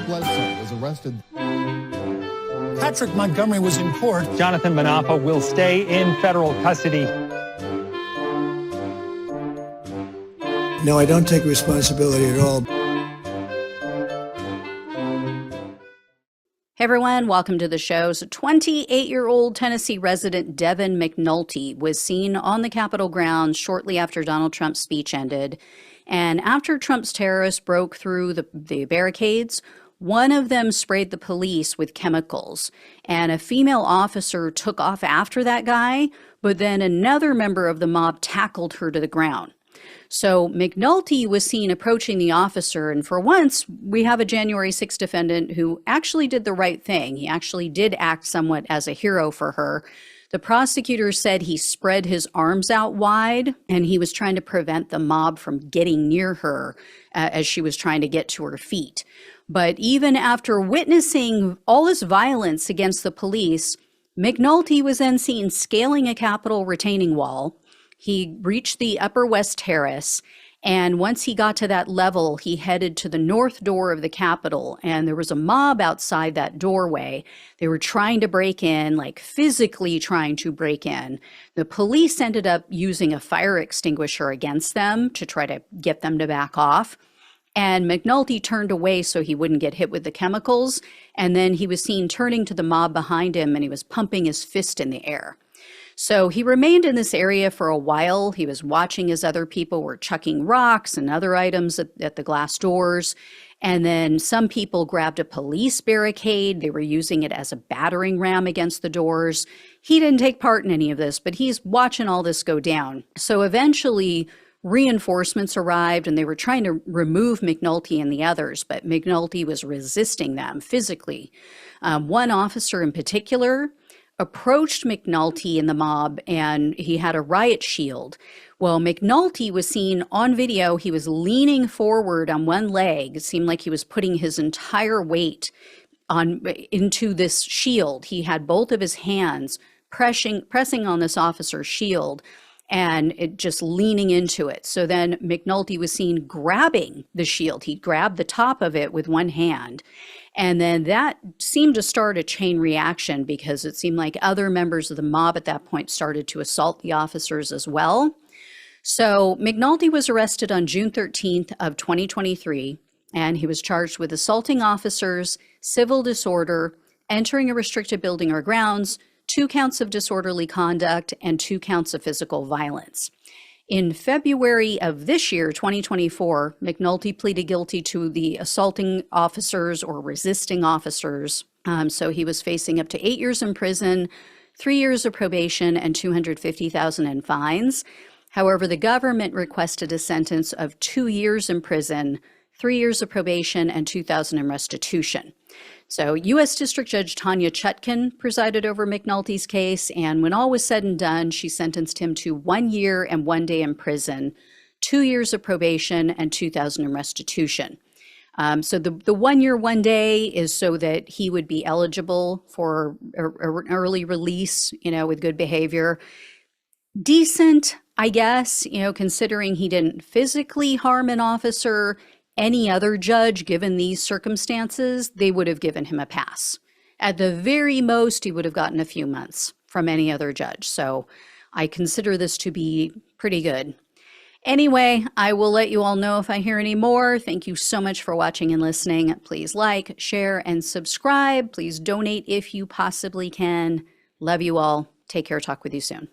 Bledsoe was arrested. Patrick Montgomery was in court. Jonathan Manapa will stay in federal custody. No, I don't take responsibility at all. Hey everyone, welcome to the show. So 28-year-old Tennessee resident Devin McNulty was seen on the Capitol grounds shortly after Donald Trump's speech ended. And after Trump's terrorists broke through the barricades, one of them sprayed the police with chemicals. And a female officer took off after that guy, but then another member of the mob tackled her to the ground. So McNulty was seen approaching the officer, and for once, we have a January 6th defendant who actually did the right thing. He actually did act somewhat as a hero for her. The prosecutor said he spread his arms out wide, and he was trying to prevent the mob from getting near her as she was trying to get to her feet. But even after witnessing all this violence against the police, McNulty was then seen scaling a Capitol retaining wall. He reached the Upper West Terrace, and once he got to that level, he headed to the north door of the Capitol, and there was a mob outside that doorway. They were trying to break in, like physically trying to break in. The police ended up using a fire extinguisher against them to try to get them to back off. And McNulty turned away so he wouldn't get hit with the chemicals, and then he was seen turning to the mob behind him, and he was pumping his fist in the air. So he remained in this area for a while. He was watching as other people were chucking rocks and other items at the glass doors. And then some people grabbed a police barricade. They were using it as a battering ram against the doors. He didn't take part in any of this, but he's watching all this go down. So eventually reinforcements arrived and they were trying to remove McNulty and the others, but McNulty was resisting them physically. One officer in particular approached McNulty and the mob, and he had a riot shield. Well, McNulty was seen on video. He was leaning forward on one leg. It seemed like he was putting his entire weight into this shield. He had both of his hands pressing on this officer's shield and just leaning into it. So then McNulty was seen grabbing the shield. He grabbed the top of it with one hand. And then that seemed to start a chain reaction because it seemed like other members of the mob at that point started to assault the officers as well. So McNulty was arrested on June 13th of 2023, and he was charged with assaulting officers, civil disorder, entering a restricted building or grounds, 2 counts of disorderly conduct, and 2 counts of physical violence. In February of this year, 2024, McNulty pleaded guilty to the assaulting officers or resisting officers. So he was facing up to 8 years in prison, 3 years of probation, and $250,000 in fines. However, the government requested a sentence of 2 years in prison, 3 years of probation, and $2,000 in restitution. So U.S. District Judge Tanya Chutkan presided over McNulty's case, and when all was said and done, she sentenced him to 1 year and 1 day in prison, 2 years of probation, and $2,000 in restitution. So the 1 year, 1 day is so that he would be eligible for an early release, with good behavior. Decent, I guess, considering he didn't physically harm an officer. Any other judge, given these circumstances, they would have given him a pass. At the very most, he would have gotten a few months from any other judge. So I consider this to be pretty good. Anyway, I will let you all know if I hear any more. Thank you so much for watching and listening. Please like, share, and subscribe. Please donate if you possibly can. Love you all. Take care. Talk with you soon.